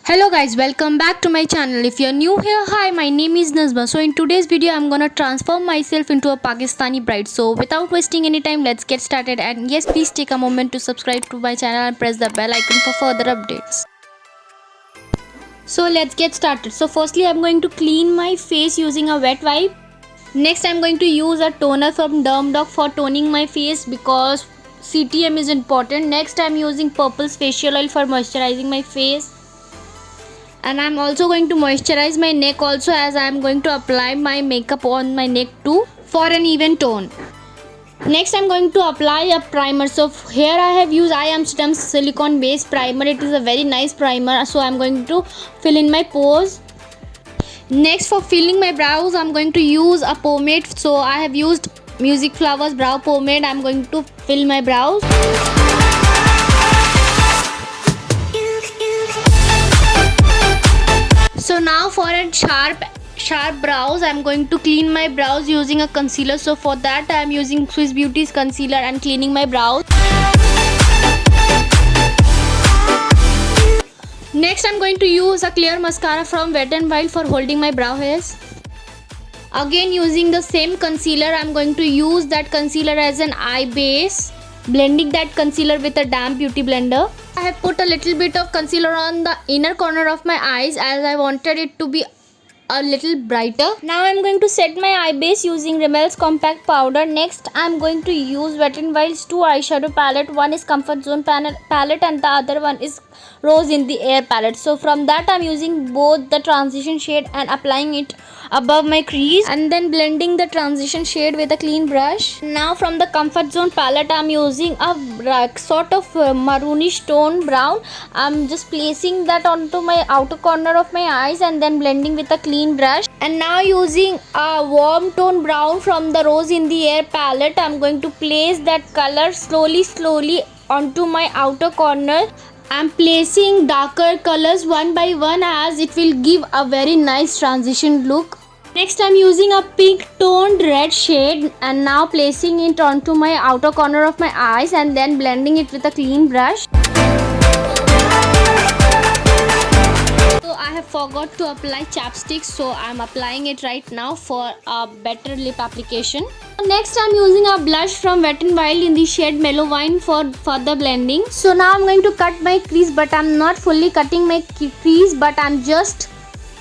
Hello guys, welcome back to my channel. If you're new here, hi, my name is Nazma. So in today's video I'm gonna transform myself into a Pakistani bride. So without wasting any time, let's get started. And yes, please take a moment to subscribe to my channel and press the bell icon for further updates. So let's get started. So firstly I'm going to clean my face using a wet wipe. Next I'm going to use a toner from Dermdoc for toning my face because CTM is important. Next I'm using Purple's facial oil for moisturizing my face. And I'm also going to moisturize my neck also, as I'm going to apply my makeup on my neck too for an even tone. Next I'm going to apply a primer. So here I have used I Amsterdam silicone based primer. It is a very nice primer, so I'm going to fill in my pores. Next, for filling my brows, I'm going to use a pomade. So I have used Music Flowers brow pomade. I'm going to fill my brows. So now for a sharp brows, I'm going to clean my brows using a concealer. So for that I'm using Swiss Beauty's concealer and cleaning my brows. Next I'm going to use a clear mascara from Wet n Wild for holding my brow hairs. Again, using the same concealer, I'm going to use that concealer as an eye base, blending that concealer with a damp beauty blender. I have put a little bit of concealer on the inner corner of my eyes as I wanted it to be a little brighter. Now I'm going to set my eye base using Rimmel's compact powder. Next I'm going to use Wet n Wild's two eyeshadow palette. One is Comfort Zone palette and the other one is Rose in the Air palette. So from that I'm using both the transition shade and applying it above my crease and then blending the transition shade with a clean brush. Now from the Comfort Zone palette I'm using a sort of maroonish tone brown. I'm just placing that onto my outer corner of my eyes and then blending with a clean brush. And now using a warm tone brown from the Rose in the Air palette, I'm going to place that color slowly onto my outer corner. I'm placing darker colors one by one as it will give a very nice transition look. Next I'm using a pink toned red shade and now placing it onto my outer corner of my eyes and then blending it with a clean brush. So I have forgot to apply chapstick, so I'm applying it right now for a better lip application. Next I'm using a blush from Wet n Wild in the shade Mellow Wine for further blending. So now I'm going to cut my crease, but I'm not fully cutting my crease, but I'm just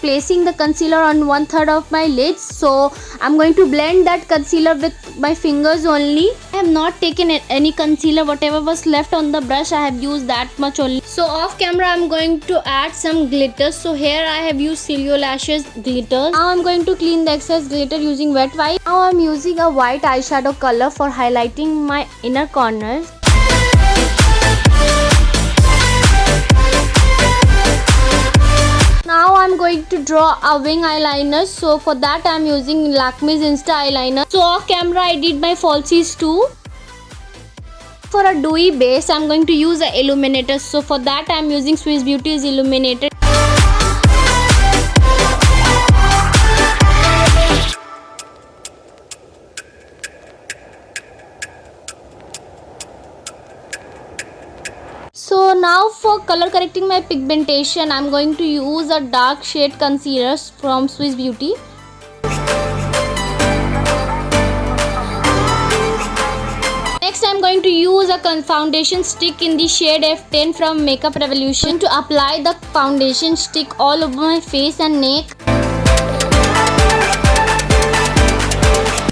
placing the concealer on 1/3 of my lids. So I'm going to blend that concealer with my fingers only. I have not taken any concealer. Whatever was left on the brush, I have used that much only. So off camera I'm going to add some glitters. So here I have used Cilio Lashes glitters. Now I'm going to clean the excess glitter using wet wipe. Now I'm using a white eyeshadow color for highlighting my inner corners. Now I'm going to draw a wing eyeliner. So for that I'm using Lakme's Insta eyeliner. So off camera I did my falsies too. For a dewy base I'm going to use a illuminator. So for that I'm using Swiss Beauty's illuminator. So now for color correcting my pigmentation, I'm going to use a dark shade concealer from Swiss Beauty. Next I'm going to use a foundation stick in the shade F10 from Makeup Revolution to apply the foundation stick all over my face and neck.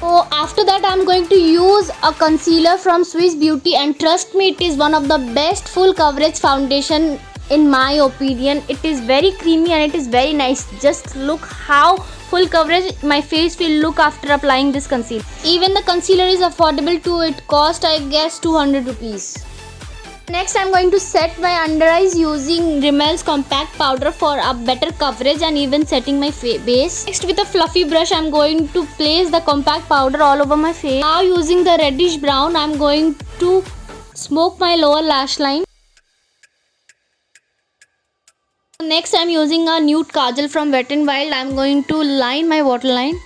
So after that I'm going to use a concealer from Swiss Beauty, and trust me, it is one of the best full coverage foundation in my opinion. It is very creamy and it is very nice. Just look how full coverage my face will look after applying this concealer. Even the concealer is affordable too. It cost I guess 200 rupees. Next I'm going to set my under eyes using Rimmel's compact powder for a better coverage and even setting my base. Next with a fluffy brush I'm going to place the compact powder all over my face. Now using the reddish brown I'm going to smoke my lower lash line. Next I'm using a nude kajal from Wet n Wild. I'm going to line my waterline.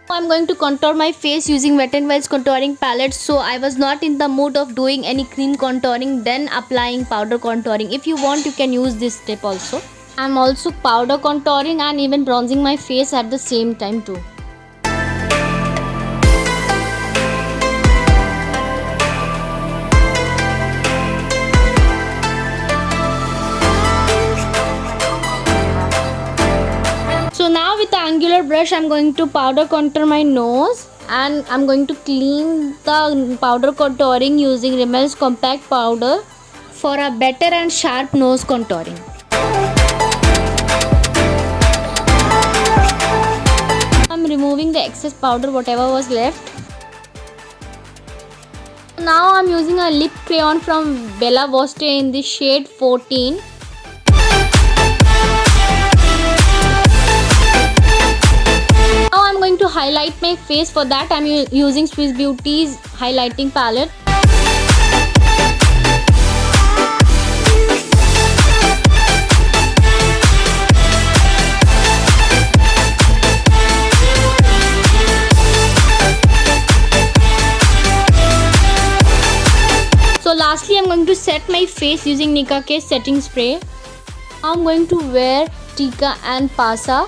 I'm going to contour my face using Wet n Wild's contouring palette. So I was not in the mood of doing any cream contouring then applying powder contouring. If you want, you can use this tip also. I'm also powder contouring and even bronzing my face at the same time too. So now with the angular brush, I'm going to powder contour my nose, and I'm going to clean the powder contouring using Rimmel's compact powder for a better and sharp nose contouring. I'm removing the excess powder, whatever was left. Now I'm using a lip crayon from Bella Voste in the shade 14. Now I'm going to highlight my face. For that I'm using Swiss Beauty's highlighting palette. So lastly, I'm going to set my face using Nicka K setting spray. I'm going to wear Tika and Pasa.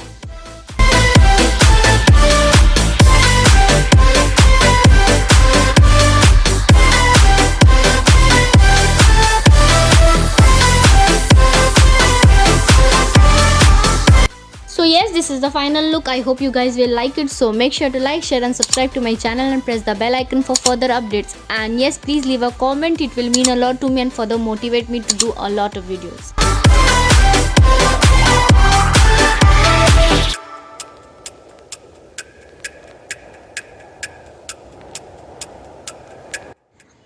So yes, this is the final look. I hope you guys will like it. So make sure to like, share and subscribe to my channel and press the bell icon for further updates. And yes, please leave a comment. It will mean a lot to me and further motivate me to do a lot of videos.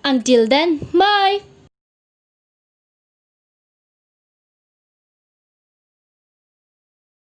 Until then, bye.